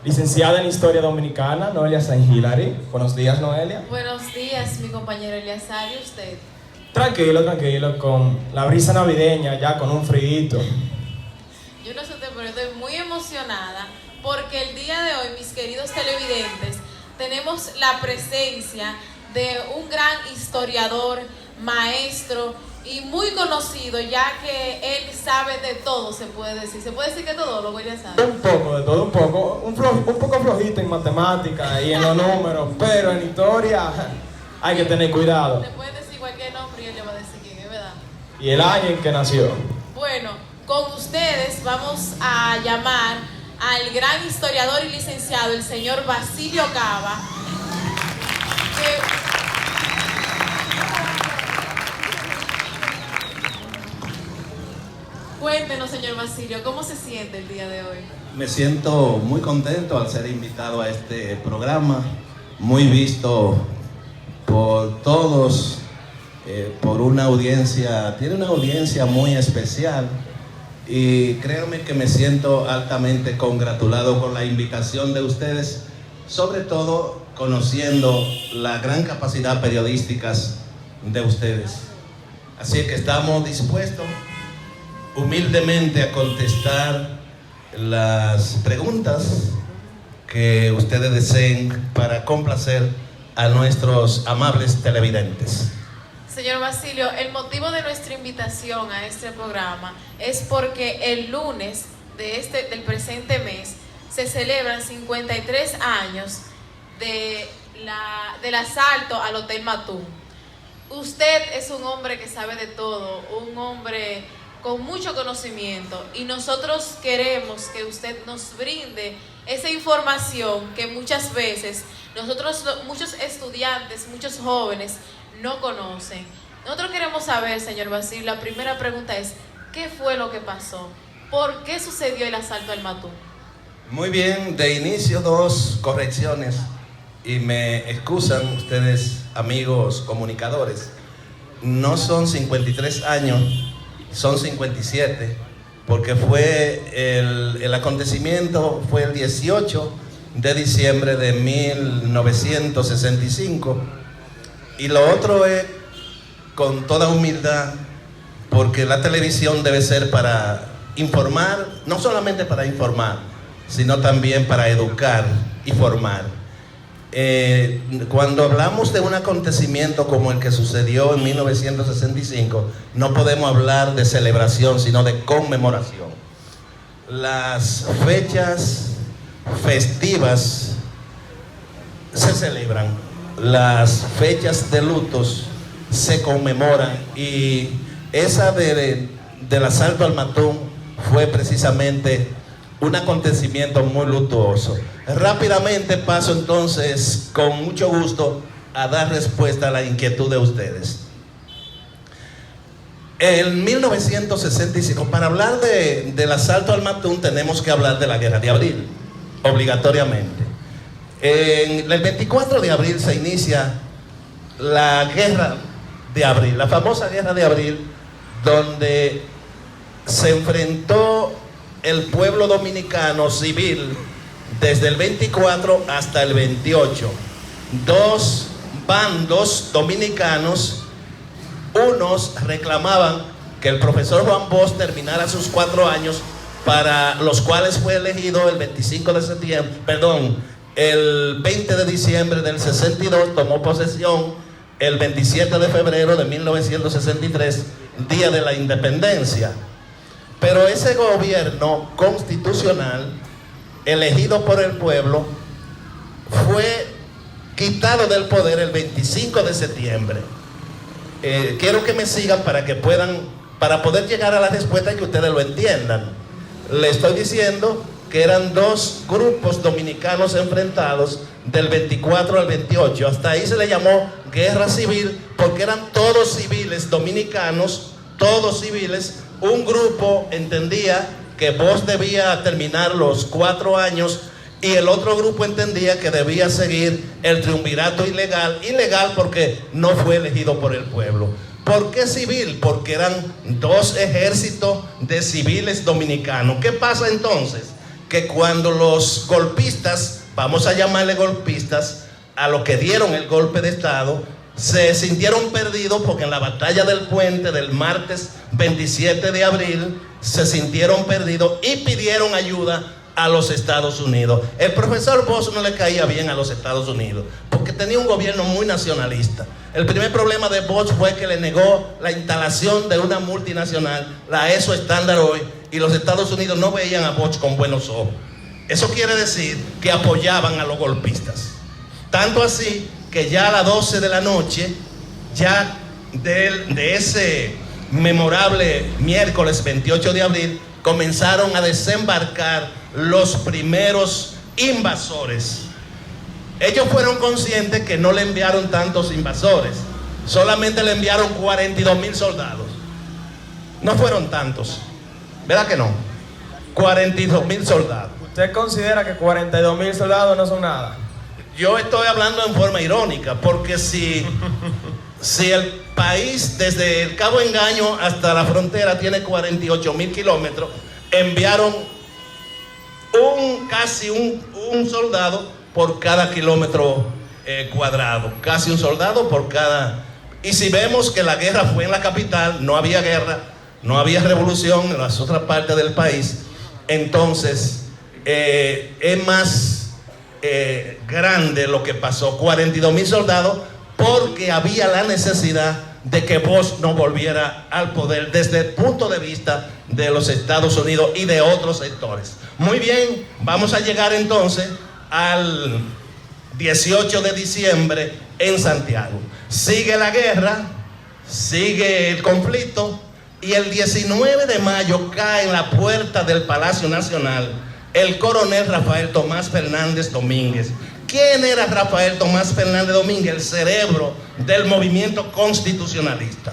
Licenciada en Historia Dominicana, Noelia Saint Hilary. Buenos días, Noelia. Buenos días, mi compañero Eleazar, ¿y usted? Tranquilo, tranquilo, con la brisa navideña, ya con un frío. Yo no sé usted, pero estoy muy emocionada porque el día de hoy, mis queridos televidentes, tenemos la presencia de un gran historiador, maestro y muy conocido, ya que él sabe de todo, se puede decir. ¿Se puede decir que todo lo voy a saber? Un poco de todo, un poco. Un poco flojito en matemáticas y en los números, pero en historia hay que tener cuidado. Le pueden decir cualquier nombre y él le va a decir quién es, ¿verdad? Y el año en que nació. Bueno, con ustedes vamos a llamar al gran historiador y licenciado, el señor Basilio Cava, que... Cuéntenos, señor Basilio, ¿cómo se siente el día de hoy? Me siento muy contento al ser invitado a este programa, muy visto por todos, por una audiencia, tiene una audiencia muy especial y créanme que me siento altamente congratulado con la invitación de ustedes, sobre todo conociendo la gran capacidad periodística de ustedes. Así que estamos dispuestos humildemente a contestar las preguntas que ustedes deseen para complacer a nuestros amables televidentes. Señor Basilio, el motivo de nuestra invitación a este programa es porque el lunes del presente mes se celebran 53 años del asalto al Hotel Matún. Usted es un hombre que sabe de todo, un hombre con mucho conocimiento, y nosotros queremos que usted nos brinde esa información que muchas veces muchos estudiantes, muchos jóvenes no conocen. Nosotros queremos saber, señor Basilio, la primera pregunta es, ¿qué fue lo que pasó? ¿Por qué sucedió el asalto al Matún? Muy bien, de inicio dos correcciones, y me excusan ustedes, amigos comunicadores, no son 53 años, son 57, porque el acontecimiento fue el 18 de diciembre de 1965, y lo otro es con toda humildad, porque la televisión debe ser para informar, no solamente para informar, sino también para educar y formar. Cuando hablamos de un acontecimiento como el que sucedió en 1965, no podemos hablar de celebración, sino de conmemoración. Las fechas festivas se celebran, las fechas de lutos se conmemoran, y esa del asalto al Matún fue precisamente un acontecimiento muy luctuoso. Rápidamente paso entonces, con mucho gusto, a dar respuesta a la inquietud de ustedes. En 1965, para hablar del asalto al Matún, tenemos que hablar de la Guerra de Abril, obligatoriamente. El 24 de abril se inicia la Guerra de Abril, la famosa Guerra de Abril, donde se enfrentó el pueblo dominicano civil desde el 24 hasta el 28. Dos bandos dominicanos, unos reclamaban que el profesor Juan Bosch terminara sus 4 años, para los cuales fue elegido el 25 de septiembre, perdón, el 20 de diciembre del 62, tomó posesión el 27 de febrero de 1963, día de la independencia. Pero ese gobierno constitucional, elegido por el pueblo, fue quitado del poder el 25 de septiembre. Quiero que me sigan para poder llegar a la respuesta y que ustedes lo entiendan. Le estoy diciendo que eran dos grupos dominicanos enfrentados del 24 al 28. Hasta ahí se le llamó guerra civil, porque eran todos civiles dominicanos, todos civiles. Un grupo entendía que Bosch debía terminar los 4 años, y el otro grupo entendía que debía seguir el triunvirato ilegal porque no fue elegido por el pueblo. ¿Por qué civil? Porque eran dos ejércitos de civiles dominicanos. ¿Qué pasa entonces? Que que cuando los golpistas, vamos a llamarle golpistas, a los que dieron el golpe de Estado, se sintieron perdidos porque en la batalla del puente del martes 27 de abril se sintieron perdidos y pidieron ayuda a los Estados Unidos. El profesor Bosch no le caía bien a los Estados Unidos porque tenía un gobierno muy nacionalista. El primer problema de Bosch fue que le negó la instalación de una multinacional, la ESO Standard Oil, y los Estados Unidos no veían a Bosch con buenos ojos. Eso quiere decir que apoyaban a los golpistas. Tanto así que ya a las 12 de la noche, ya de ese memorable miércoles 28 de abril, comenzaron a desembarcar los primeros invasores. Ellos fueron conscientes que no le enviaron tantos invasores, solamente le enviaron 42,000 soldados. No fueron tantos, ¿verdad que no? 42,000 soldados. ¿Usted considera que 42,000 soldados no son nada? Yo estoy hablando en forma irónica, porque si el país desde el Cabo Engaño hasta la frontera tiene 48,000 kilómetros, enviaron casi un soldado por cada kilómetro cuadrado, casi un soldado por cada. Y si vemos que la guerra fue en la capital, no había guerra, no había revolución en las otras partes del país, entonces es más grande lo que pasó, 42,000 soldados, porque había la necesidad de que Bosch no volviera al poder desde el punto de vista de los Estados Unidos y de otros sectores. Muy bien, vamos a llegar entonces al 18 de diciembre en Santiago. Sigue la guerra, sigue el conflicto, y el 19 de mayo cae en la puerta del Palacio Nacional el coronel Rafael Tomás Fernández Domínguez. ¿Quién era Rafael Tomás Fernández Domínguez? El cerebro del movimiento constitucionalista.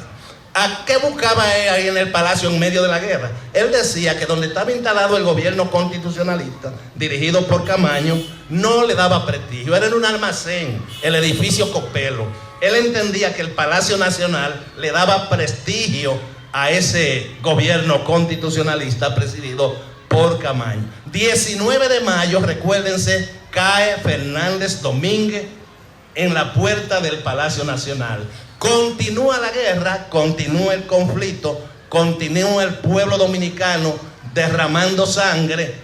¿A qué buscaba él ahí en el palacio en medio de la guerra? Él decía que donde estaba instalado el gobierno constitucionalista, dirigido por Camaño, no le daba prestigio. Era en un almacén, el edificio Copelo. Él entendía que el Palacio Nacional le daba prestigio a ese gobierno constitucionalista presidido por Camaño. 19 de mayo, recuérdense, cae Fernández Domínguez en la puerta del Palacio Nacional. Continúa la guerra, continúa el conflicto, continúa el pueblo dominicano derramando sangre.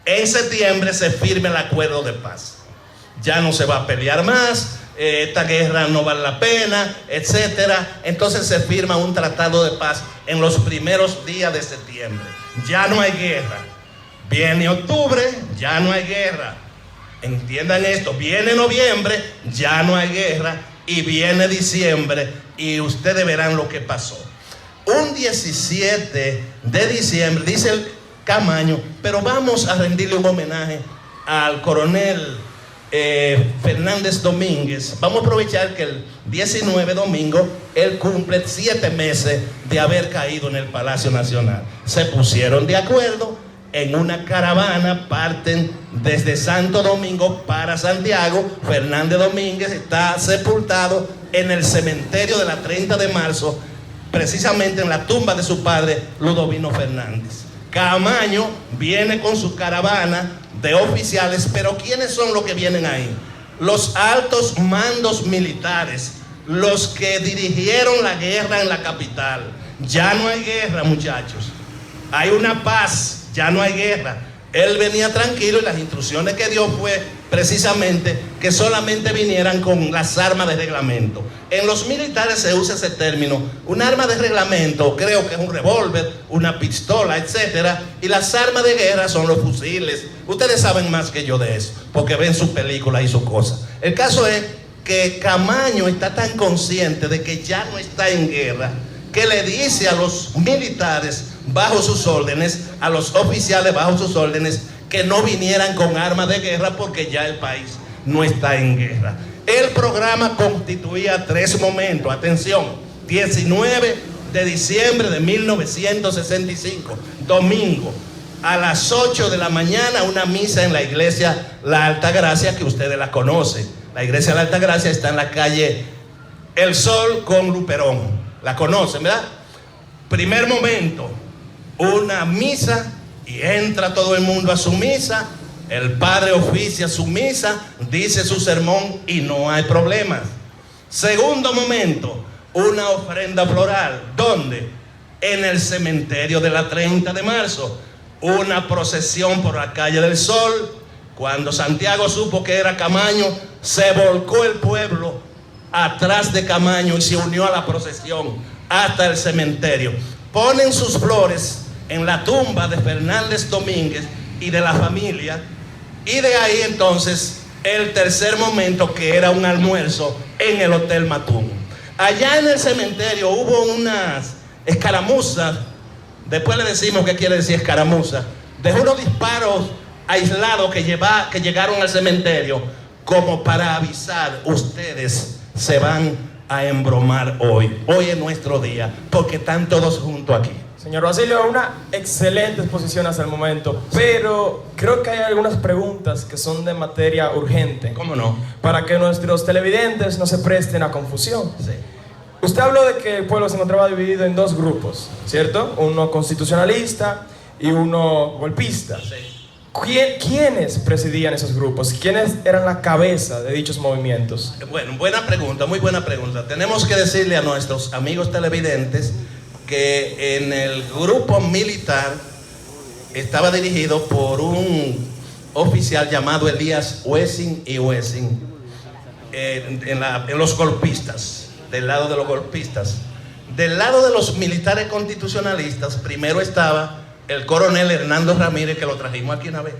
En septiembre se firma el acuerdo de paz. Ya no se va a pelear más, esta guerra no vale la pena, etcétera. Entonces se firma un tratado de paz en los primeros días de septiembre. Ya no hay guerra. Viene octubre, ya no hay guerra. Entiendan esto, viene noviembre, ya no hay guerra, y viene diciembre, y ustedes verán lo que pasó. Un 17 de diciembre, dice el Camaño, pero vamos a rendirle un homenaje al coronel Fernández Domínguez. Vamos a aprovechar que el 19 domingo él cumple 7 meses de haber caído en el Palacio Nacional. Se pusieron de acuerdo, en una caravana parten desde Santo Domingo para Santiago. Fernández Domínguez está sepultado en el cementerio de la 30 de marzo, precisamente en la tumba de su padre Ludovino Fernández. Camaño viene con su caravana de oficiales, pero ¿quiénes son los que vienen ahí? Los altos mandos militares, los que dirigieron la guerra en la capital. Ya no hay guerra, muchachos. Hay una paz, ya no hay guerra. Él venía tranquilo y las instrucciones que dio fue precisamente que solamente vinieran con las armas de reglamento. En los militares se usa ese término, un arma de reglamento, creo que es un revólver, una pistola, etcétera, y las armas de guerra son los fusiles. Ustedes saben más que yo de eso, porque ven sus películas y sus cosas. El caso es que Camaño está tan consciente de que ya no está en guerra, que le dice a los militares bajo sus órdenes, a los oficiales bajo sus órdenes, que no vinieran con armas de guerra porque ya el país no está en guerra. El programa constituía 3 momentos. Atención, 19 de diciembre de 1965, domingo, a las 8 de la mañana, una misa en la iglesia La Altagracia, que ustedes la conocen. La iglesia La Altagracia está en la calle El Sol con Luperón. La conocen, ¿verdad? Primer momento, una misa y entra todo el mundo a su misa, el padre oficia su misa, dice su sermón y no hay problemas. Segundo momento, una ofrenda floral. ¿Dónde? En el cementerio de la 30 de marzo. Una procesión por la calle del Sol. Cuando Santiago supo que era Camaño, se volcó el pueblo atrás de Camaño y se unió a la procesión hasta el cementerio. Ponen sus flores en la tumba de Fernández Domínguez y de la familia, y de ahí entonces el tercer momento, que era un almuerzo en el Hotel Matún. Allá en el cementerio hubo unas escaramuzas, después le decimos qué quiere decir escaramuza, de unos disparos aislados que llegaron al cementerio como para avisar: ustedes se van a embromar hoy es nuestro día, porque están todos juntos aquí. Señor Basilio, una excelente exposición hasta el momento, pero creo que hay algunas preguntas que son de materia urgente. ¿Cómo no? Para que nuestros televidentes no se presten a confusión. Sí. Usted habló de que el pueblo se encontraba dividido en dos grupos, ¿cierto? Uno constitucionalista y uno golpista. Sí. ¿Quiénes presidían esos grupos? ¿Quiénes eran la cabeza de dichos movimientos? Bueno, buena pregunta, muy buena pregunta. Tenemos que decirle a nuestros amigos televidentes que en el grupo militar estaba dirigido por un oficial llamado Elías Wessing y Wessing, en los golpistas, del lado de los golpistas. Del lado de los militares constitucionalistas, primero estaba el coronel Hernando Ramírez, que lo trajimos aquí una vez.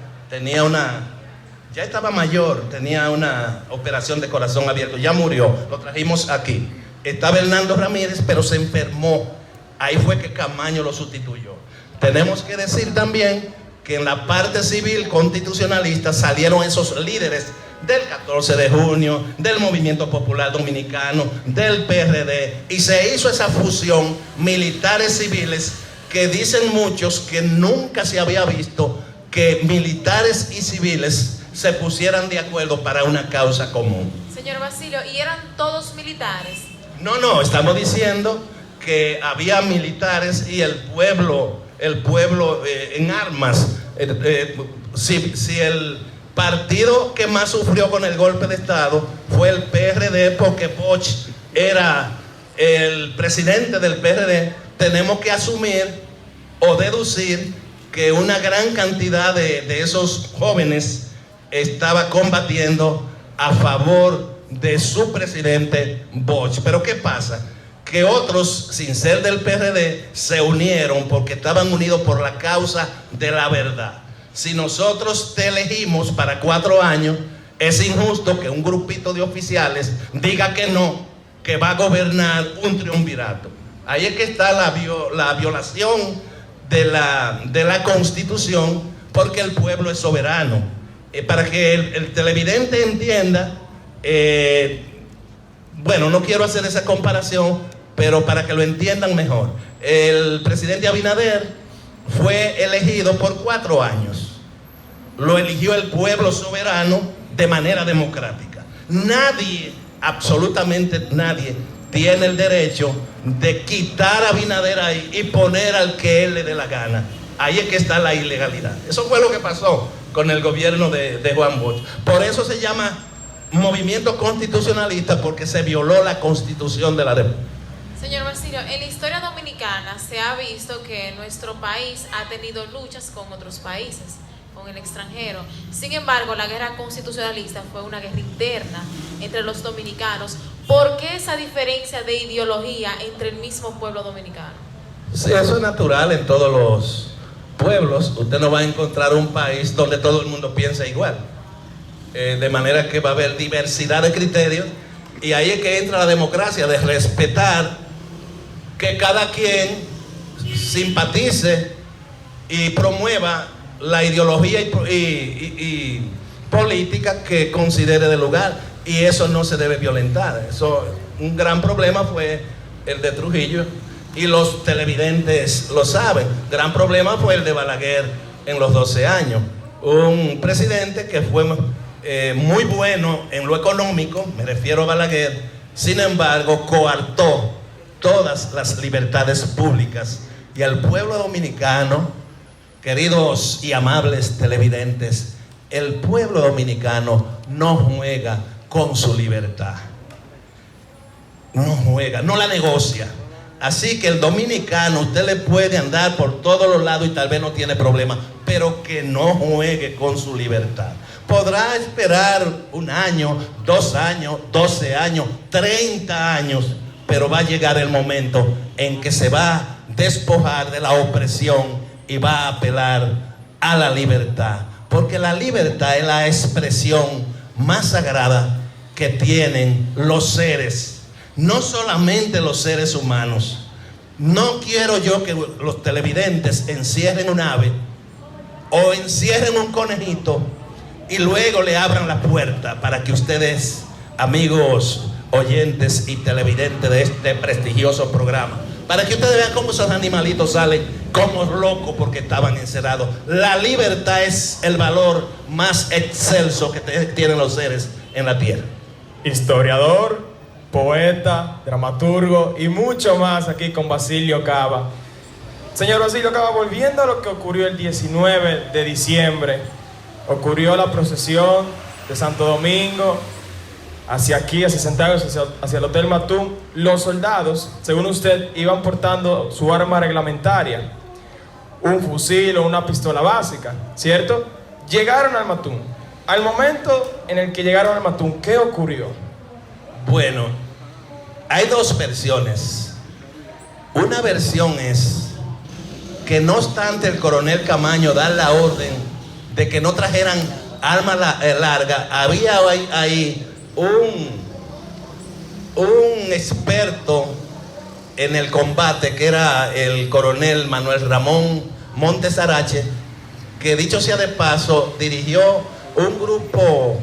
Ya estaba mayor, tenía una operación de corazón abierto, ya murió, lo trajimos aquí. Estaba Hernando Ramírez, pero se enfermó. Ahí fue que Camaño lo sustituyó. Tenemos que decir también que en la parte civil constitucionalista salieron esos líderes del 14 de junio, del Movimiento Popular Dominicano, del PRD, y se hizo esa fusión militares civiles, que dicen muchos que nunca se había visto que militares y civiles se pusieran de acuerdo para una causa común. Señor Basilio, ¿y eran todos militares? No, estamos diciendo que había militares y el pueblo en armas. Si el partido que más sufrió con el golpe de Estado fue el PRD, porque Bosch era el presidente del PRD, tenemos que asumir o deducir que una gran cantidad de esos jóvenes estaba combatiendo a favor de su presidente Bosch. Pero ¿qué pasa? Que otros, sin ser del PRD, se unieron porque estaban unidos por la causa de la verdad. Si nosotros te elegimos para 4 años, es injusto que un grupito de oficiales diga que no, que va a gobernar un triunvirato. Ahí es que está la violación de la Constitución, porque el pueblo es soberano. Para que el televidente entienda, bueno, no quiero hacer esa comparación, pero para que lo entiendan mejor, el presidente Abinader fue elegido por 4 años. Lo eligió el pueblo soberano de manera democrática. Nadie, absolutamente nadie, tiene el derecho de quitar a Abinader ahí y poner al que él le dé la gana. Ahí es que está la ilegalidad. Eso fue lo que pasó con el gobierno de Juan Bosch. Por eso se llama movimiento constitucionalista, porque se violó la Constitución de la República. Señor Basilio, en la historia dominicana se ha visto que nuestro país ha tenido luchas con otros países, con el extranjero. Sin embargo, la guerra constitucionalista fue una guerra interna entre los dominicanos. ¿Por qué esa diferencia de ideología entre el mismo pueblo dominicano? Sí, eso es natural en todos los pueblos. Usted no va a encontrar un país donde todo el mundo piensa igual. De manera que va a haber diversidad de criterios, y ahí es que entra la democracia, de respetar que cada quien simpatice y promueva la ideología y política que considere de lugar, y eso no se debe violentar. Un gran problema fue el de Trujillo, y los televidentes lo saben. Gran problema fue el de Balaguer en los 12 años. Un presidente que fue muy bueno en lo económico, me refiero a Balaguer, sin embargo coartó todas las libertades públicas, y al pueblo dominicano, queridos y amables televidentes, el pueblo dominicano no juega con su libertad. No juega, no la negocia. Así que el dominicano, usted le puede andar por todos los lados y tal vez no tiene problema, pero que no juegue con su libertad. Podrá esperar 1 año, 2 años, 12 años, 30 años, pero va a llegar el momento en que se va a despojar de la opresión y va a apelar a la libertad. Porque la libertad es la expresión más sagrada que tienen los seres. No solamente los seres humanos. No quiero yo que los televidentes encierren un ave o encierren un conejito y luego le abran la puerta para que ustedes, amigos oyentes y televidentes de este prestigioso programa, para que ustedes vean cómo esos animalitos salen como locos porque estaban encerrados. La libertad es el valor más excelso que tienen los seres en la tierra. Historiador, poeta, dramaturgo y mucho más aquí con Basilio Cava. Señor Basilio Cava, volviendo a lo que ocurrió el 19 de diciembre, ocurrió la procesión de Santo Domingo hacia aquí, hacia Santiago, hacia el Hotel Matún. Los soldados, según usted, iban portando su arma reglamentaria, un fusil o una pistola básica, ¿cierto? Llegaron al Matún. Al momento en el que llegaron al Matún, ¿qué ocurrió? Bueno, hay 2 versiones. Una versión es que no obstante el coronel Camaño dar la orden de que no trajeran armas largas, había ahí un experto en el combate que era el coronel Manuel Ramón Montes Arache, que dicho sea de paso dirigió un grupo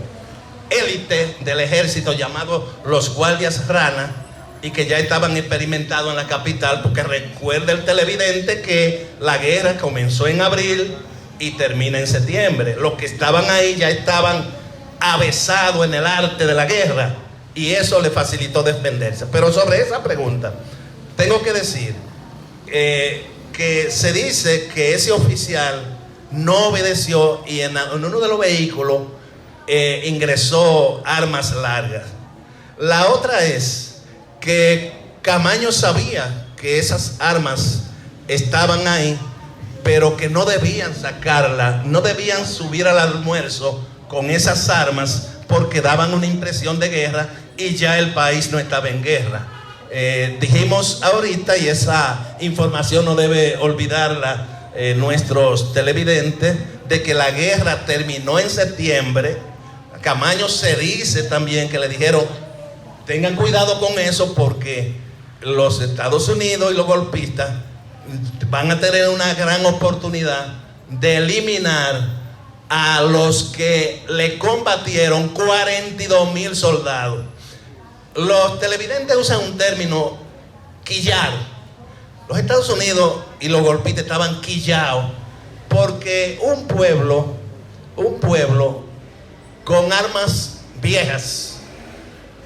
élite del ejército llamado los Guardias Rana, y que ya estaban experimentados en la capital, porque recuerda el televidente que la guerra comenzó en abril y termina en septiembre. Los que estaban ahí ya estaban avesados en el arte de la guerra y eso le facilitó defenderse. Pero sobre esa pregunta tengo que decir que se dice que ese oficial no obedeció y en uno de los vehículos ingresó armas largas. La otra es que Camaño sabía que esas armas estaban ahí, pero que no debían sacarlas, no debían subir al almuerzo con esas armas porque daban una impresión de guerra y ya el país no estaba en guerra. Dijimos ahorita, y esa información no debe olvidarla nuestros televidentes, de que la guerra terminó en septiembre. Camaño se dice también que le dijeron: tengan cuidado con eso porque los Estados Unidos y los golpistas van a tener una gran oportunidad de eliminar a los que le combatieron 42,000 soldados. Los televidentes usan un término, quillar. Los Estados Unidos y los golpistas estaban quillados porque un pueblo con armas viejas,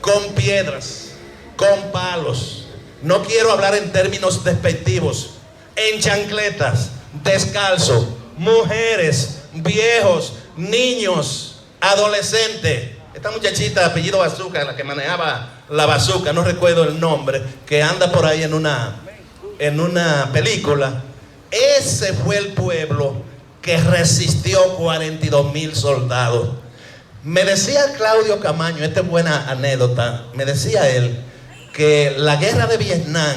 con piedras, con palos, no quiero hablar en términos despectivos, en chancletas, descalzo, mujeres, viejos, niños, adolescentes. Esta muchachita de apellido Bazooka, la que manejaba la bazooka, no recuerdo el nombre, que anda por ahí en una película. Ese fue el pueblo que resistió 42,000 soldados. Me decía Claudio Camaño, esta es buena anécdota, me decía él que la guerra de Vietnam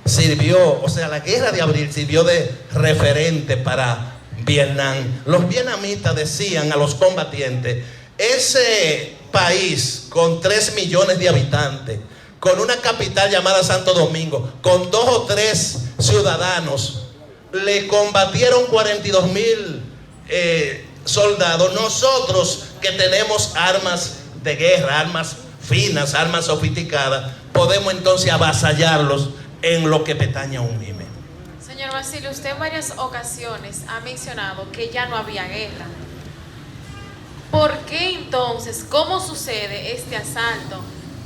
sirvió, o sea, la guerra de abril sirvió de referente para Vietnam. Los vietnamitas decían a los combatientes: ese país con 3 millones de habitantes, con una capital llamada Santo Domingo, con 2 o 3 ciudadanos, le combatieron 42,000 soldados. Nosotros que tenemos armas de guerra, armas finas, armas sofisticadas, podemos entonces avasallarlos en lo que petaña un mime. Señor Basilio, usted en varias ocasiones ha mencionado que ya no había guerra. ¿Por qué entonces, cómo sucede este asalto?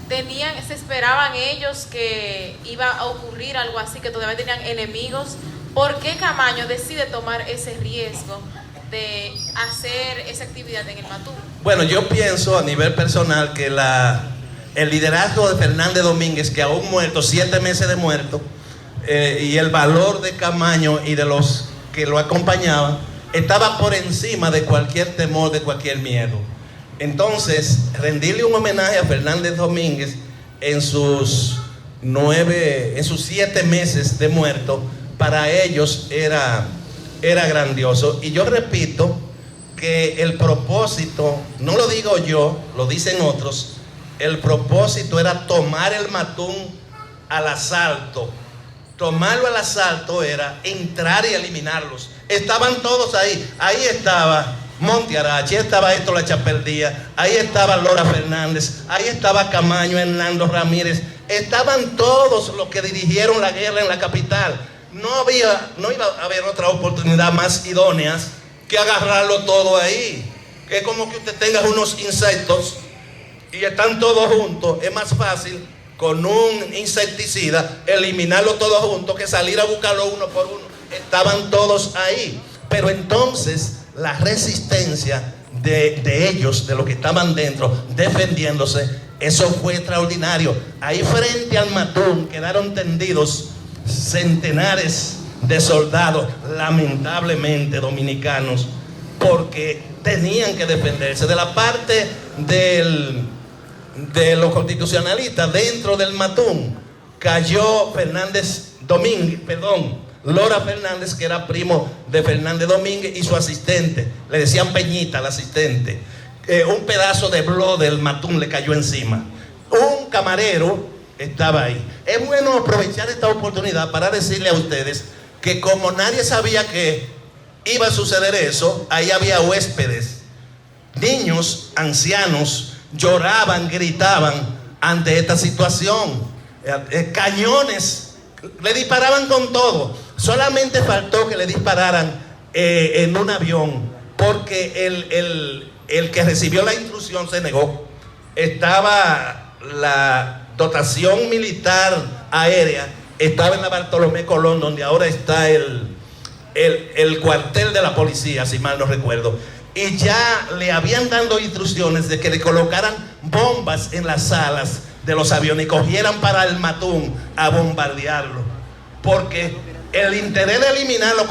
¿Se esperaban ellos que iba a ocurrir algo así, que todavía tenían enemigos? ¿por qué Camaño decide tomar ese riesgo de hacer esa actividad en el Matún? Bueno, yo pienso a nivel personal que el liderazgo de Fernández Domínguez, que aún muerto, 7 meses de muerto, y el valor de Camaño y de los que lo acompañaban, estaba por encima de cualquier temor, de cualquier miedo. Entonces, rendirle un homenaje a Fernández Domínguez en sus 7 meses de muerto, para ellos era grandioso. Y yo repito que el propósito, no lo digo yo, lo dicen otros, el propósito era tomar el Matún al asalto. Tomarlo al asalto era entrar y eliminarlos. Estaban todos ahí. Ahí estaba Monte Arache, ahí estaba Héctor La Chapeldía, ahí estaba Lora Fernández, ahí estaba Camaño, Hernando Ramírez. Estaban todos los que dirigieron la guerra en la capital. No iba a haber otra oportunidad más idónea que agarrarlo todo ahí. Es como que usted tenga unos insectos y están todos juntos. Es más fácil con un insecticida eliminarlo todos juntos que salir a buscarlo uno por uno. Estaban todos ahí. Pero entonces la resistencia de ellos, de los que estaban dentro, defendiéndose, eso fue extraordinario. Ahí frente al Matún quedaron tendidos centenares de soldados, lamentablemente dominicanos, porque tenían que defenderse. De la parte de los constitucionalistas dentro del Matún cayó Lora Fernández, que era primo de Fernández Domínguez, y su asistente, le decían Peñita, el asistente. Un pedazo de blog del Matún le cayó encima. Un camarero estaba ahí. Es bueno aprovechar esta oportunidad para decirle a ustedes que como nadie sabía que iba a suceder eso, ahí había huéspedes, niños, ancianos, lloraban, gritaban ante esta situación. Cañones, le disparaban con todo. Solamente faltó que le dispararan en un avión, porque el que recibió la instrucción se negó. Estaba la dotación militar aérea, estaba en la Bartolomé Colón, donde ahora está el cuartel de la policía, si mal no recuerdo. Y ya le habían dado instrucciones de que le colocaran bombas en las alas de los aviones y cogieran para el Matún a bombardearlo, porque el interés de eliminar los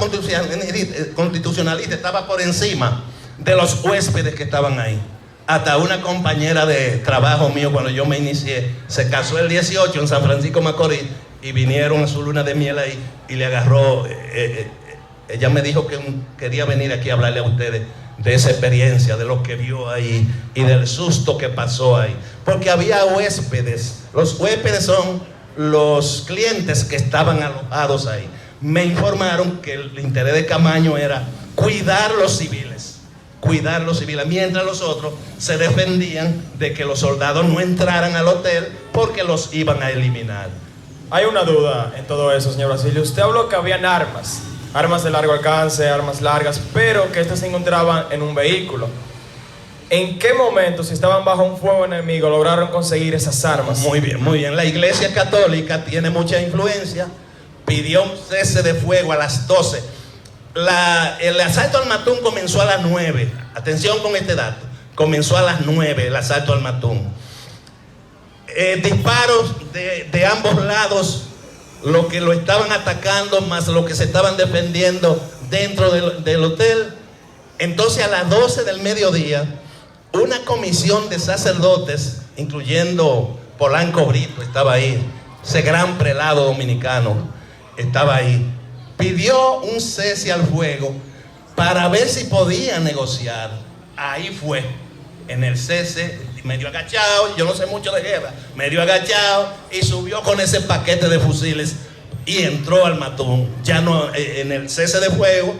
constitucionalistas estaba por encima de los huéspedes que estaban ahí. Hasta una compañera de trabajo mío, cuando yo me inicié, se casó el 18 en San Francisco Macorís y vinieron a su luna de miel ahí y le agarró. Ella me dijo que quería venir aquí a hablarle a ustedes de esa experiencia, de lo que vio ahí y del susto que pasó ahí, porque había huéspedes. Los huéspedes son los clientes que estaban alojados ahí. Me informaron que el interés de Camaño era cuidar los civiles, mientras los otros se defendían de que los soldados no entraran al hotel porque los iban a eliminar. Hay una duda en todo eso, señor Basilio. Usted habló que habían armas de largo alcance, armas largas, pero que estas se encontraban en un vehículo. ¿En qué momento, si estaban bajo un fuego enemigo, lograron conseguir esas armas? Muy bien, muy bien. La Iglesia Católica tiene mucha influencia. Pidió un cese de fuego a las 12. El asalto al Matún comenzó a las 9. Atención con este dato. Comenzó a las 9 el asalto al Matún. Disparos de ambos lados, los que lo estaban atacando más los que se estaban defendiendo dentro del hotel. Entonces a las 12 del mediodía, una comisión de sacerdotes, incluyendo Polanco Brito, estaba ahí, ese gran prelado dominicano estaba ahí, pidió un cese al fuego para ver si podía negociar. Ahí fue, en el cese, medio agachado, yo no sé mucho de guerra, medio agachado, y subió con ese paquete de fusiles y entró al Matún. Ya no, en el cese de fuego,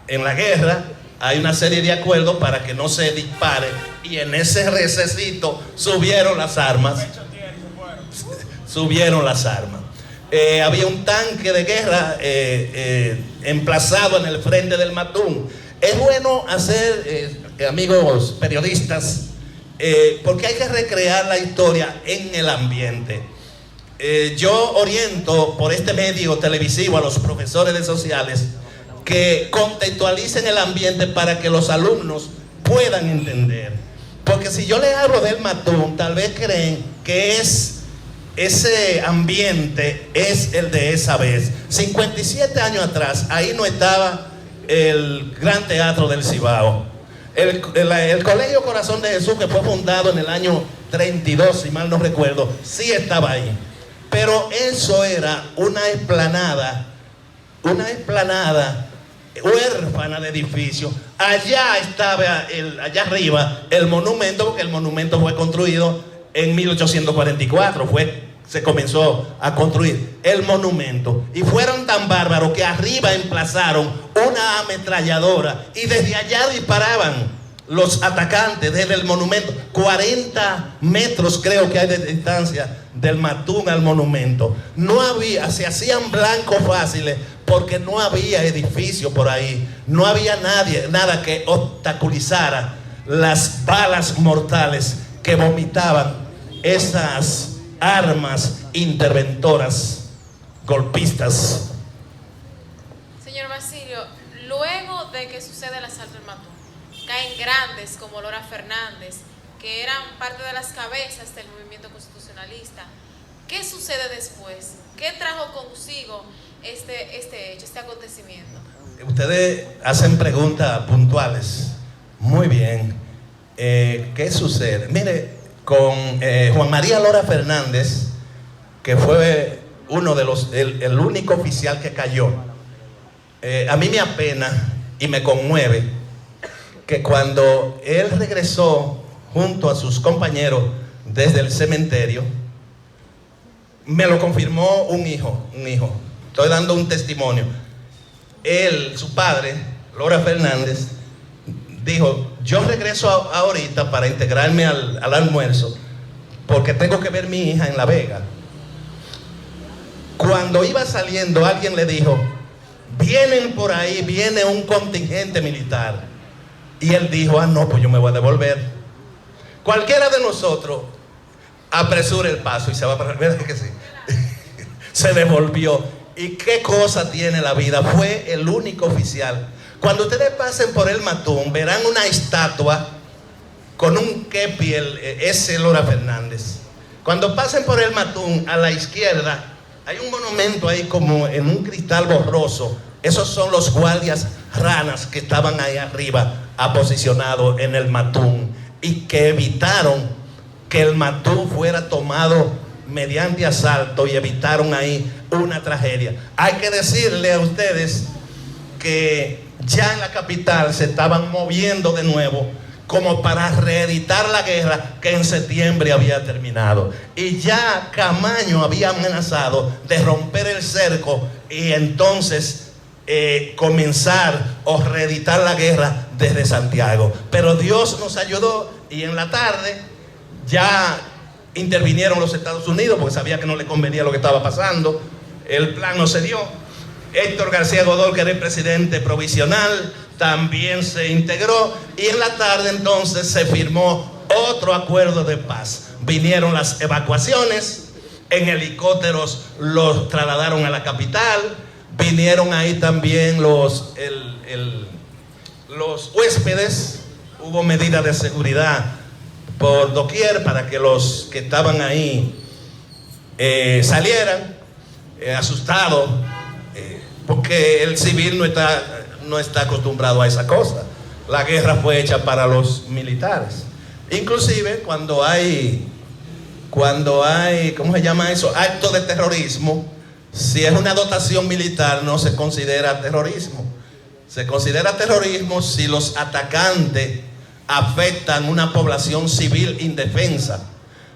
en la guerra, hay una serie de acuerdos para que no se dispare, y en ese recesito subieron las armas. Subieron las armas. Había un tanque de guerra emplazado en el frente del Matún. Es bueno hacer, amigos periodistas, porque hay que recrear la historia en el ambiente. yo oriento por este medio televisivo a los profesores de sociales que contextualicen el ambiente para que los alumnos puedan entender. Porque si yo les hablo del Matún, tal vez creen que ese ambiente es el de esa vez. 57 años atrás, ahí no estaba el Gran Teatro del Cibao. El Colegio Corazón de Jesús, que fue fundado en el año 32, si mal no recuerdo, sí estaba ahí. Pero eso era una explanada huérfana de edificios. Allá estaba, allá arriba, el monumento, porque el monumento fue construido en 1844, se comenzó a construir el monumento. Y fueron tan bárbaros que arriba emplazaron una ametralladora y desde allá disparaban los atacantes desde el monumento. 40 metros creo que hay de distancia del Matún al monumento. No había, se hacían blancos fáciles porque no había edificio por ahí. No había nada que obstaculizara las balas mortales que vomitaban esas armas interventoras, golpistas. Señor Basilio, luego de que sucede el asalto al Matún, caen grandes como Lora Fernández, que eran parte de las cabezas del movimiento constitucionalista. ¿Qué sucede después? ¿Qué trajo consigo este hecho, este acontecimiento? Ustedes hacen preguntas puntuales. Muy bien. ¿Qué sucede? Mire, con Juan María Lora Fernández, que fue uno de el único oficial que cayó, a mí me apena y me conmueve que cuando él regresó junto a sus compañeros desde el cementerio, me lo confirmó un hijo. Estoy dando un testimonio. Él, su padre, Lora Fernández, dijo: yo regreso ahorita para integrarme al almuerzo porque tengo que ver a mi hija en La Vega. Cuando iba saliendo, alguien le dijo: vienen por ahí, viene un contingente militar. Y él dijo: ah, no, pues yo me voy a devolver. Cualquiera de nosotros apresura el paso y se va para... ¿Verdad que sí? Se devolvió. ¿Y qué cosa tiene la vida? Fue el único oficial. Cuando ustedes pasen por el Matún, verán una estatua con un kepi, ese Lora Fernández. Cuando pasen por el Matún, a la izquierda, hay un monumento ahí como en un cristal borroso. Esos son los guardias ranas que estaban ahí arriba, aposicionados en el Matún, y que evitaron que el Matún fuera tomado mediante asalto y evitaron ahí una tragedia. Hay que decirle a ustedes que ya en la capital se estaban moviendo de nuevo como para reeditar la guerra que en septiembre había terminado. Y ya Camaño había amenazado de romper el cerco y entonces comenzar o reeditar la guerra desde Santiago. Pero Dios nos ayudó y en la tarde ya intervinieron los Estados Unidos porque sabía que no le convenía lo que estaba pasando. El plan no se dio. Héctor García Godoy, que era el presidente provisional, también se integró y en la tarde entonces se firmó otro acuerdo de paz. Vinieron las evacuaciones, en helicópteros los trasladaron a la capital, vinieron ahí también los huéspedes, hubo medidas de seguridad por doquier para que los que estaban ahí salieran asustados, porque el civil no está acostumbrado a esa cosa. La guerra fue hecha para los militares. Inclusive cuando hay, ¿cómo se llama eso? Actos de terrorismo, si es una dotación militar no se considera terrorismo. Se considera terrorismo si los atacantes afectan una población civil indefensa.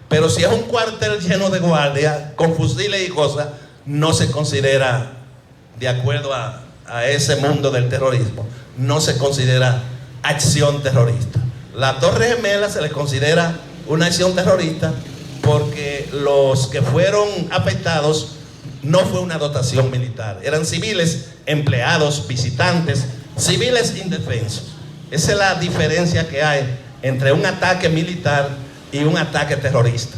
Pero si es un cuartel lleno de guardias con fusiles y cosas, no se considera, de acuerdo a ese mundo del terrorismo, no se considera acción terrorista. Las Torres Gemelas se les considera una acción terrorista porque los que fueron afectados no fue una dotación militar, eran civiles, empleados, visitantes, civiles indefensos. Esa es la diferencia que hay entre un ataque militar y un ataque terrorista.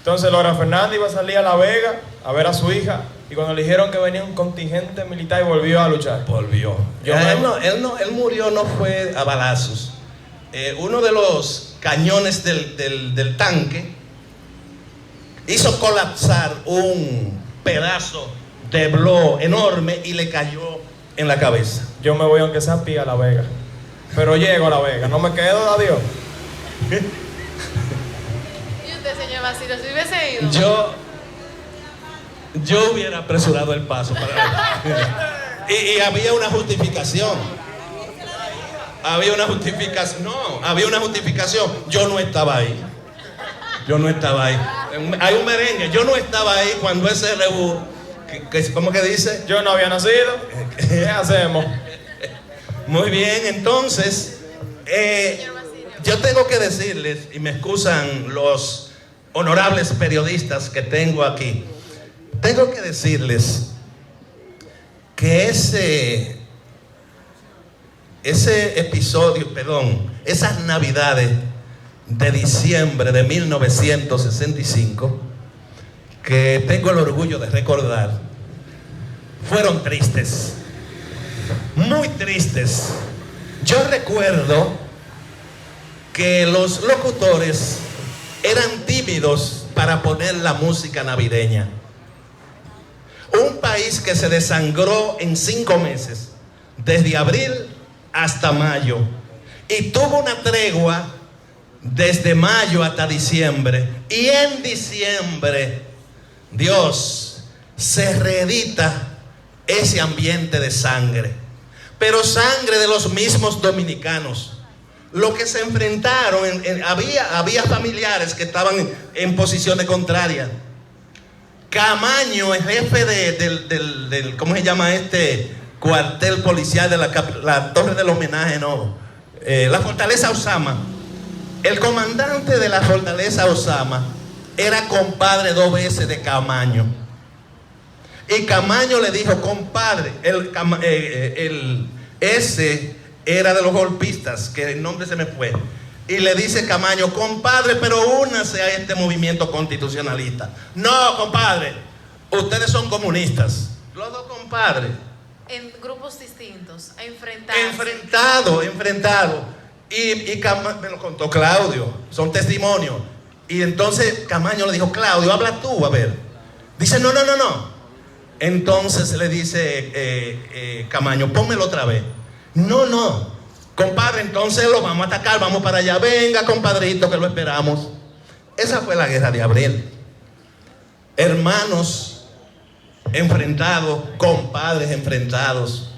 Entonces Laura Fernández iba a salir a La Vega a ver a su hija, y cuando le dijeron que venía un contingente militar, volvió a luchar. Volvió. Él murió, no fue a balazos. Uno de los cañones del tanque hizo colapsar un pedazo de bló enorme y le cayó en la cabeza. Yo me voy aunque sea pía a La Vega, pero llego a La Vega, no me quedo, adiós. ¿Y usted, señor Basilio, si hubiese ido? Yo hubiera apresurado el paso para y había una justificación. Había una justificación. Yo no estaba ahí. Hay un merengue. Yo no estaba ahí cuando ese rebú, ¿cómo que dice? Yo no había nacido. ¿Qué hacemos? Muy bien, entonces, yo tengo que decirles, y me excusan los honorables periodistas que tengo aquí, tengo que decirles que esas navidades de diciembre de 1965, que tengo el orgullo de recordar, fueron tristes, muy tristes. Yo recuerdo que los locutores eran tímidos para poner la música navideña. Un país que se desangró en 5 meses, desde abril hasta mayo, y tuvo una tregua desde mayo hasta diciembre, y en diciembre Dios se reedita ese ambiente de sangre, pero sangre de los mismos dominicanos. Lo que se enfrentaron, había familiares que estaban en posiciones contrarias. Camaño, el jefe del ¿cómo se llama este cuartel policial de la Torre del Homenaje? La Fortaleza Osama. El comandante de la Fortaleza Osama era compadre 2 veces de Camaño. Y Camaño le dijo, compadre, ese era de los golpistas, que el nombre se me fue. Y le dice Camaño, compadre, pero únase a este movimiento constitucionalista. No, compadre, ustedes son comunistas. Los dos compadres. En grupos distintos, enfrentados. Enfrentado. Y me lo contó Claudio, son testimonios. Y entonces Camaño le dijo, Claudio, habla tú, a ver. Dice, no. Entonces le dice Camaño, pónmelo otra vez. No, compadre, entonces lo vamos a atacar, vamos para allá. Venga, compadrito, que lo esperamos. Esa fue la guerra de abril. Hermanos enfrentados, compadres enfrentados,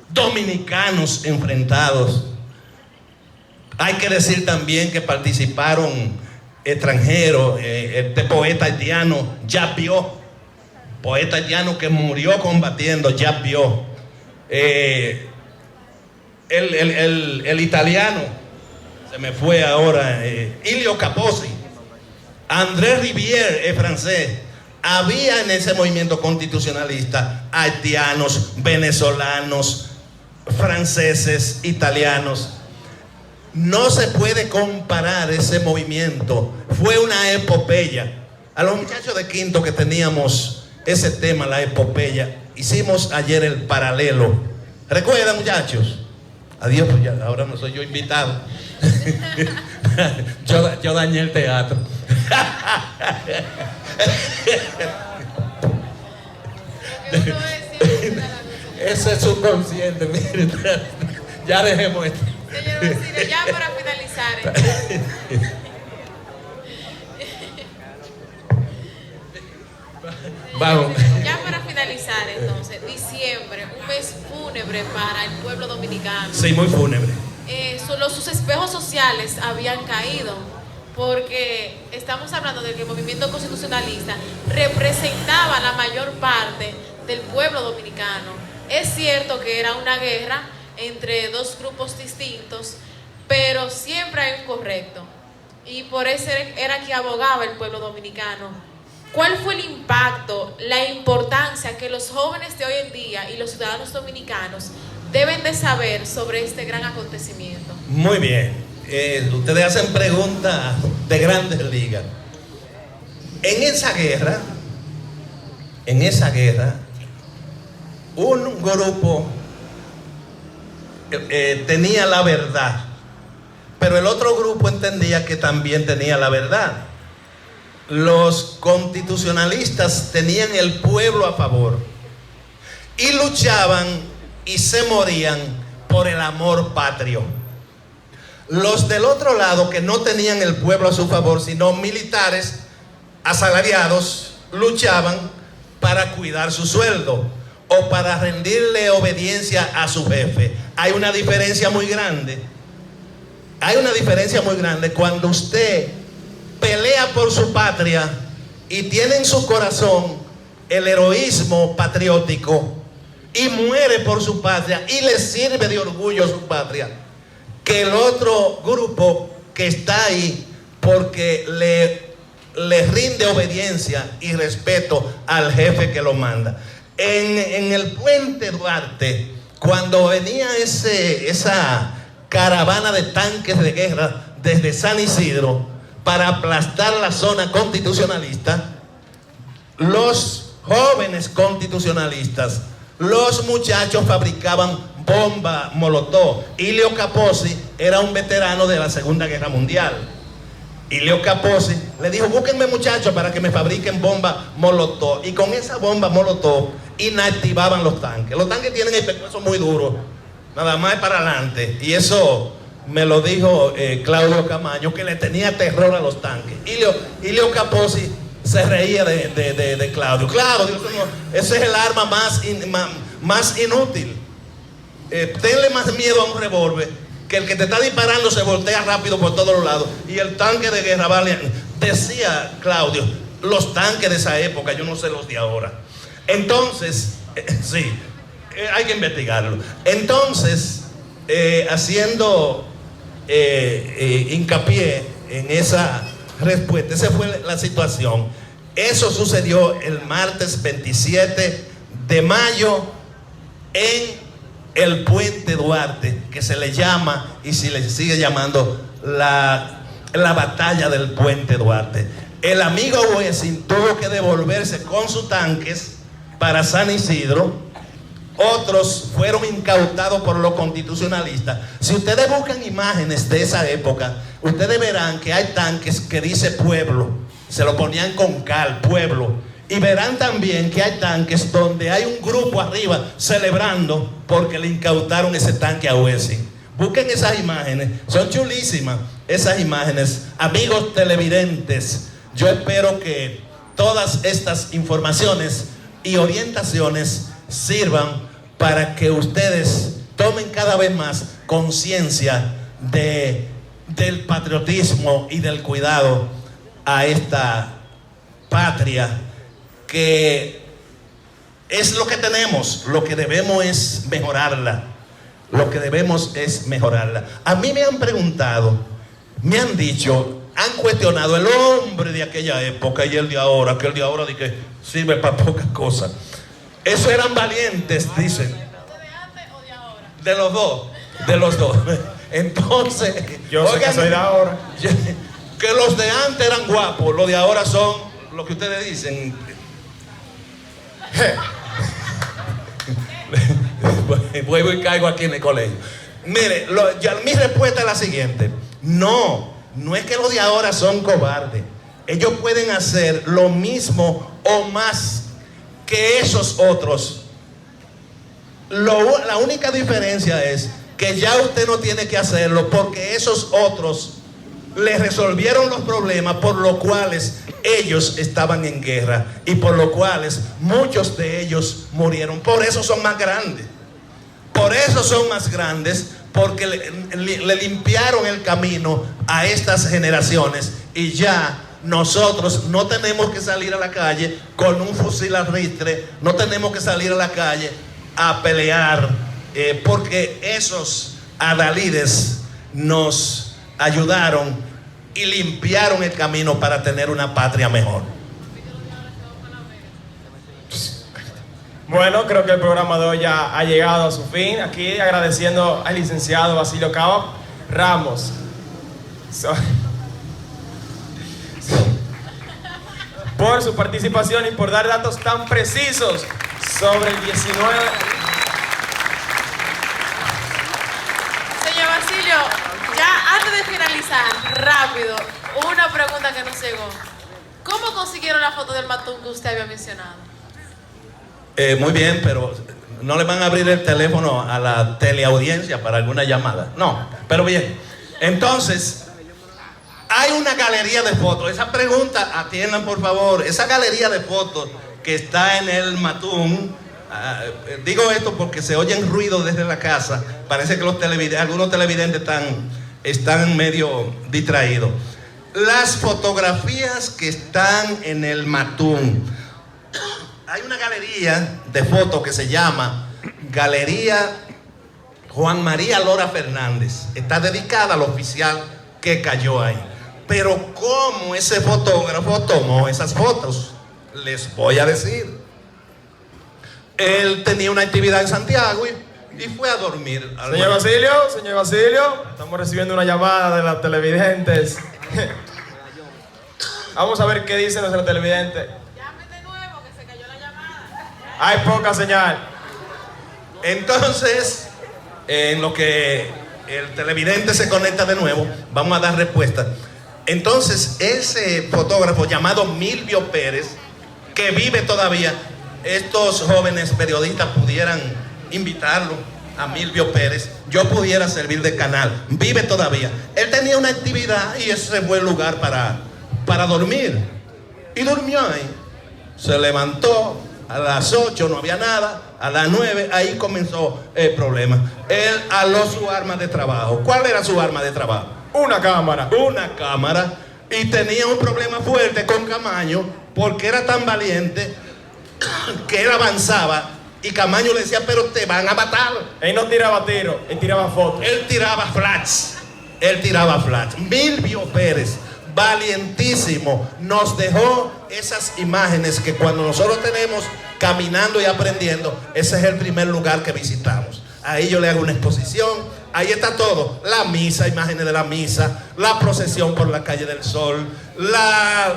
dominicanos enfrentados. Hay que decir también que participaron extranjeros. Este poeta haitiano, Jacques Biot, poeta haitiano que murió combatiendo, Jacques Biot. El italiano, se me fue ahora, Ilio Capozzi, André Rivière, francés. Había en ese movimiento constitucionalista haitianos, venezolanos, franceses, italianos. No se puede comparar ese movimiento. Fue una epopeya. A los muchachos de quinto que teníamos ese tema, la epopeya, hicimos ayer el paralelo. ¿Recuerdan, muchachos? Adiós, pues ya, ahora no soy yo invitado. yo dañé el teatro. Ese es subconsciente, mire. Ya dejemos esto. Señor Basilio, ya para finalizar entonces. Vamos. Ya para finalizar entonces, diciembre, un mes fúnebre para el pueblo dominicano. Sí, muy fúnebre. Sus espejos sociales habían caído, porque estamos hablando de que el movimiento constitucionalista representaba la mayor parte del pueblo dominicano. Es cierto que era una guerra entre 2 grupos distintos, pero siempre hay un correcto, y por eso era que abogaba el pueblo dominicano. ¿Cuál fue el impacto, la importancia que los jóvenes de hoy en día y los ciudadanos dominicanos deben de saber sobre este gran acontecimiento? Muy bien. Ustedes hacen preguntas de grandes ligas. En esa guerra, un grupo tenía la verdad, pero el otro grupo entendía que también tenía la verdad. Los constitucionalistas tenían el pueblo a favor y luchaban y se morían por el amor patrio. Los del otro lado, que no tenían el pueblo a su favor, sino militares asalariados, luchaban para cuidar su sueldo o para rendirle obediencia a su jefe. Hay una diferencia muy grande. Hay una diferencia muy grande cuando usted pelea por su patria y tiene en su corazón el heroísmo patriótico y muere por su patria y le sirve de orgullo a su patria, que el otro grupo que está ahí porque le rinde obediencia y respeto al jefe que lo manda. En el puente Duarte, cuando venía esa caravana de tanques de guerra desde San Isidro para aplastar la zona constitucionalista, los jóvenes constitucionalistas, los muchachos fabricaban bomba molotov. Ilio Capozzi era un veterano de la Segunda Guerra Mundial. Ilio Capozzi le dijo: búsquenme muchachos para que me fabriquen bomba molotov. Y con esa bomba molotov inactivaban los tanques. Los tanques tienen el pescuezo muy duro, nada más para adelante. Y eso me lo dijo Claudio Camaño, que le tenía terror a los tanques. Ilio Capozzi se reía de Claudio. Claudio, ese es el arma más inútil. Tenle más miedo a un revólver, que el que te está disparando se voltea rápido por todos los lados. Y el tanque de guerra vale, decía Claudio, los tanques de esa época, yo no sé los de ahora. Entonces, sí, hay que investigarlo. Entonces, haciendo hincapié en esa respuesta, esa fue la situación. Eso sucedió el martes 27 de mayo en el puente Duarte, que se le llama y se le sigue llamando la batalla del puente Duarte. El amigo Wessing tuvo que devolverse con sus tanques para San Isidro. Otros fueron incautados por los constitucionalistas. Si ustedes buscan imágenes de esa época, ustedes verán que hay tanques que dice pueblo, se lo ponían con cal, pueblo. Y verán también que hay tanques donde hay un grupo arriba celebrando porque le incautaron ese tanque a Wessing. Busquen esas imágenes, son chulísimas esas imágenes. Amigos televidentes, yo espero que todas estas informaciones y orientaciones sirvan para que ustedes tomen cada vez más conciencia del patriotismo y del cuidado a esta patria, que es lo que tenemos. Lo que debemos es mejorarla. Lo que debemos es mejorarla. A mí me han preguntado, me han dicho, han cuestionado el hombre de aquella época y el de ahora, que el de ahora de que sirve para pocas cosas. Esos eran valientes, dicen. ¿De antes o de ahora? De los dos, de los dos. Entonces, yo sé que soy de ahora. Que los de antes eran guapos, los de ahora son lo que ustedes dicen. Vuelvo y caigo aquí en el colegio. Mire, mi respuesta es la siguiente: no es que los de ahora son cobardes. Ellos pueden hacer lo mismo o más que esos otros. La única diferencia es que ya usted no tiene que hacerlo, porque esos otros le resolvieron los problemas por los cuales ellos estaban en guerra y por los cuales muchos de ellos murieron. Por eso son más grandes. Por eso son más grandes, porque le limpiaron el camino a estas generaciones, y ya nosotros no tenemos que salir a la calle con un fusil al ristre, no tenemos que salir a la calle a pelear, porque esos adalides nos ayudaron y limpiaron el camino para tener una patria mejor. Bueno, creo que el programa de hoy ya ha llegado a su fin. Aquí agradeciendo al licenciado Basilio Cava Ramos. por su participación y por dar datos tan precisos sobre el 19. Señor Basilio, ya antes de finalizar, rápido, una pregunta que nos llegó. ¿Cómo consiguieron la foto del matún que usted había mencionado? Muy bien, pero no le van a abrir el teléfono a la teleaudiencia para alguna llamada. No, pero bien. Entonces, hay una galería de fotos. Esa pregunta, atiendan por favor. Esa galería de fotos que está en el matún. Digo esto porque se oyen ruidos desde la casa. Parece que algunos televidentes están medio distraídos. Las fotografías que están en el matún. Hay una galería de fotos que se llama Galería Juan María Lora Fernández. Está dedicada al oficial que cayó ahí. Pero cómo ese fotógrafo tomó esas fotos, les voy a decir. Él tenía una actividad en Santiago y fue a dormir. Señor Basilio, estamos recibiendo una llamada de las televidentes. Vamos a ver qué dicen nuestros televidentes. Llamen de nuevo, que se cayó la llamada. Hay poca señal. Entonces, en lo que el televidente se conecta de nuevo, vamos a dar respuesta. Entonces, ese fotógrafo llamado Milvio Pérez, que vive todavía, estos jóvenes periodistas pudieran invitarlo a Milvio Pérez, yo pudiera servir de canal, vive todavía. Él tenía una actividad y ese fue el lugar para dormir. Y durmió ahí. Se levantó a las 8, no había nada. A las 9, ahí comenzó el problema. Él aló su arma de trabajo. ¿Cuál era su arma de trabajo? Una cámara. Una cámara. Y tenía un problema fuerte con Camaño porque era tan valiente que él avanzaba y Camaño le decía, pero te van a matar. Él no tiraba tiro, él tiraba fotos. Él tiraba flash. Milvio Pérez, valientísimo, nos dejó esas imágenes que cuando nosotros tenemos caminando y aprendiendo, ese es el primer lugar que visitamos. Ahí yo le hago una exposición, ahí está todo, la misa, imágenes de la misa, la procesión por la calle del Sol,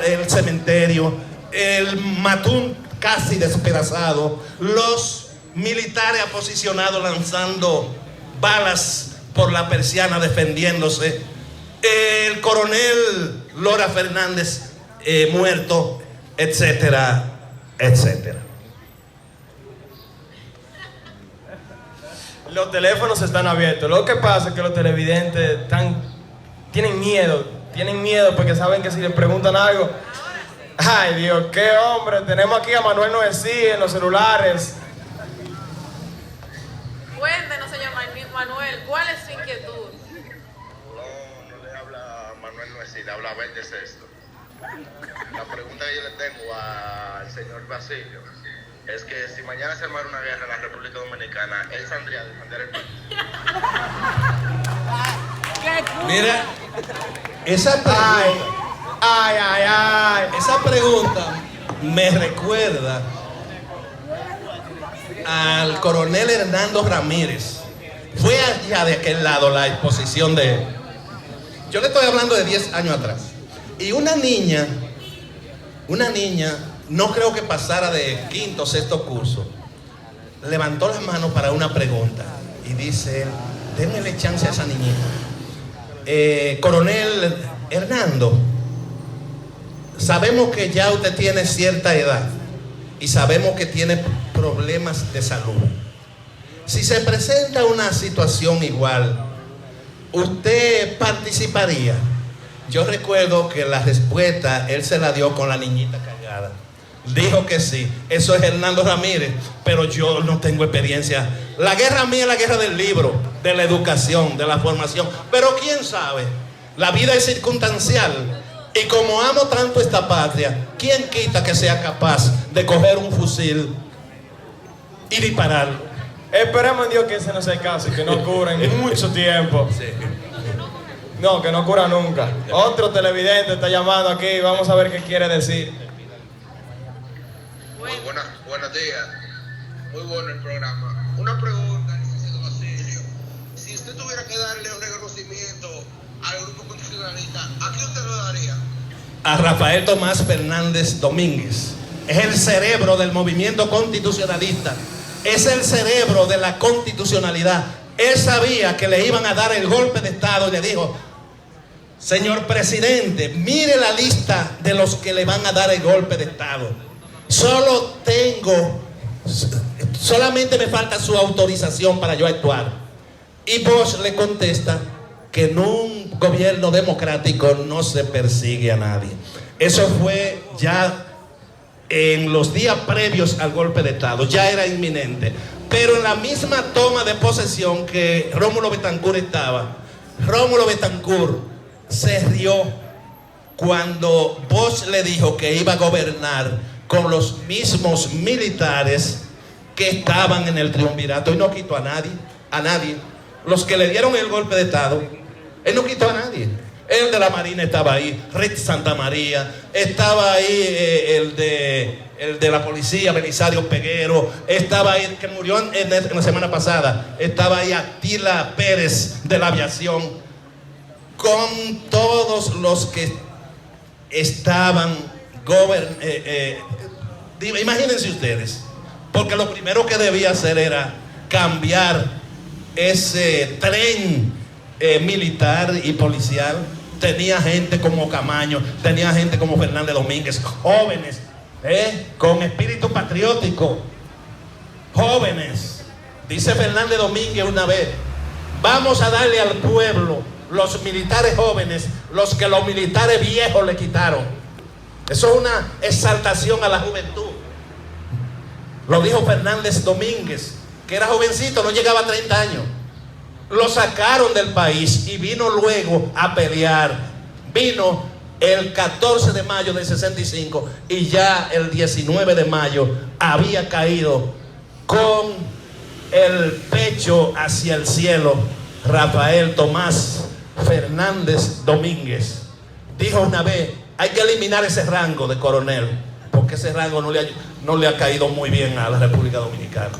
el cementerio, el matún casi despedazado, los militares aposicionados lanzando balas por la persiana defendiéndose, el coronel Lora Fernández muerto, etcétera, etcétera. Los teléfonos están abiertos. Lo que pasa es que los televidentes tienen miedo porque saben que si les preguntan algo, ay Dios, qué hombre, tenemos aquí a Manuel Noesí en los celulares. Cuéntenos, señor Manuel, ¿cuál es su inquietud? No le habla a Manuel Noesí, le habla a Verde Sexto. La pregunta que yo le tengo al señor Basilio es que si mañana se armara una guerra en la República Dominicana, él saldría a defender el país. Mira, esa pregunta me recuerda al coronel Hernando Ramírez. Fue allá de aquel lado la exposición de él. Yo le estoy hablando de 10 años atrás. Y una niña, no creo que pasara de quinto o sexto curso, levantó las manos para una pregunta y dice, démele chance a esa niñita. Coronel Hernando, sabemos que ya usted tiene cierta edad y sabemos que tiene problemas de salud. Si se presenta una situación igual, ¿usted participaría? Yo recuerdo que la respuesta él se la dio con la niñita callada. Dijo que sí. Eso es Hernando Ramírez, pero yo no tengo experiencia. La guerra mía es la guerra del libro, de la educación, de la formación. Pero quién sabe, la vida es circunstancial. Y como amo tanto esta patria, ¿quién quita que sea capaz de coger un fusil y dispararlo? Esperemos en Dios que ese no sea el caso y que no ocurra en mucho tiempo. Sí. No, que no ocurra nunca. Otro televidente está llamando aquí, vamos a ver qué quiere decir. Buenos días. Muy bueno el programa. Una pregunta, licenciado Basilio. Si usted tuviera que darle un reconocimiento al grupo constitucionalista, ¿a quién usted lo daría? a Rafael Tomás Fernández Domínguez. Es el cerebro del movimiento constitucionalista, es el cerebro de la constitucionalidad. Él sabía que le iban a dar el golpe de Estado y le dijo: señor presidente, mire la lista de los que le van a dar el golpe de Estado. Solamente me falta su autorización para yo actuar. Y Bosch le contesta que en un gobierno democrático no se persigue a nadie. Eso fue ya en los días previos al golpe de Estado, ya era inminente. Pero en la misma toma de posesión que Rómulo Betancourt estaba, Rómulo Betancourt se rió cuando Bosch le dijo que iba a gobernar con los mismos militares que estaban en el triunvirato, y no quitó a nadie. Los que le dieron el golpe de Estado, él no quitó a nadie. El de la Marina estaba ahí, Rick Santamaría, estaba ahí el de la policía, Belisario Peguero, estaba ahí, que murió en la semana pasada, estaba ahí Atila Pérez de la aviación, con todos los que estaban imagínense ustedes, porque lo primero que debía hacer era cambiar ese tren militar y policial. Tenía gente como Camaño, tenía gente como Fernández Domínguez, jóvenes, con espíritu patriótico, jóvenes. Dice Fernández Domínguez una vez: vamos a darle al pueblo los militares jóvenes, los que los militares viejos le quitaron. Eso es una exaltación a la juventud. Lo dijo Fernández Domínguez, que era jovencito, no llegaba a 30 años. Lo sacaron del país y vino luego a pelear. Vino el 14 de mayo del 65 y ya el 19 de mayo había caído con el pecho hacia el cielo Rafael Tomás Fernández Domínguez. Dijo una vez: hay que eliminar ese rango de coronel, porque ese rango no le ha caído muy bien a la República Dominicana.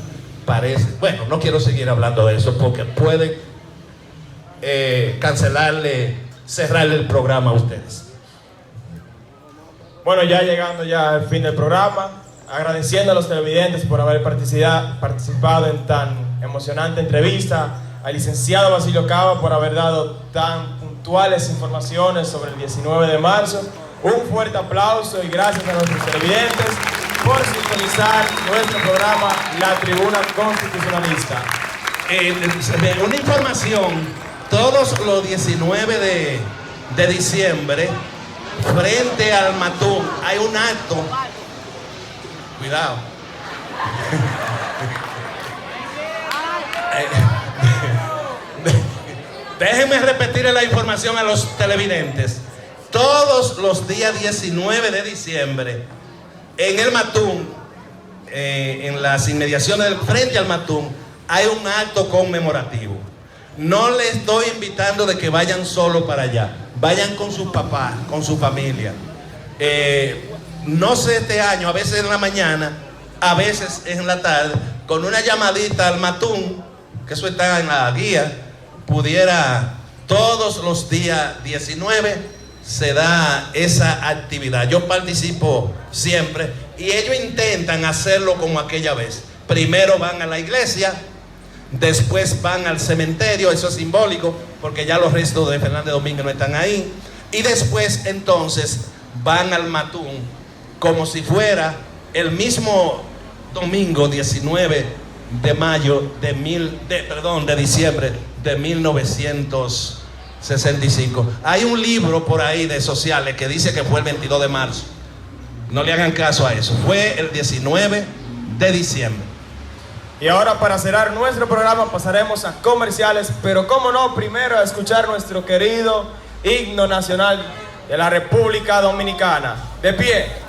Parece, bueno, no quiero seguir hablando de eso porque pueden cerrarle el programa a ustedes. Bueno, ya llegando ya al fin del programa, agradeciendo a los televidentes por haber participado en tan emocionante entrevista, al licenciado Basilio Cava por haber dado tan puntuales informaciones sobre el 19 de marzo. Un fuerte aplauso y gracias a nuestros televidentes por sintonizar nuestro programa La Tribuna Constitucionalista. Una información: todos los 19 de diciembre, frente al Matún, hay un acto. Cuidado. Déjenme repetirle la información a los televidentes. Todos los días 19 de diciembre, en el Matún, en las inmediaciones del frente al Matún, hay un acto conmemorativo. No les estoy invitando de que vayan solo para allá, vayan con sus papás, con su familia. No sé, este año, a veces en la mañana, a veces en la tarde, con una llamadita al Matún, que eso está en la guía, pudiera todos los días 19 se da esa actividad. Yo participo siempre y ellos intentan hacerlo como aquella vez. Primero van a la iglesia, después van al cementerio, eso es simbólico porque ya los restos de Fernández Domínguez no están ahí, y después entonces van al Matún como si fuera el mismo domingo 19 de mayo de diciembre de 1965. Hay un libro por ahí de sociales que dice que fue el 22 de marzo. No le hagan caso a eso. Fue el 19 de diciembre. Y ahora, para cerrar nuestro programa, pasaremos a comerciales, pero cómo no, primero a escuchar nuestro querido himno nacional de la República Dominicana. De pie.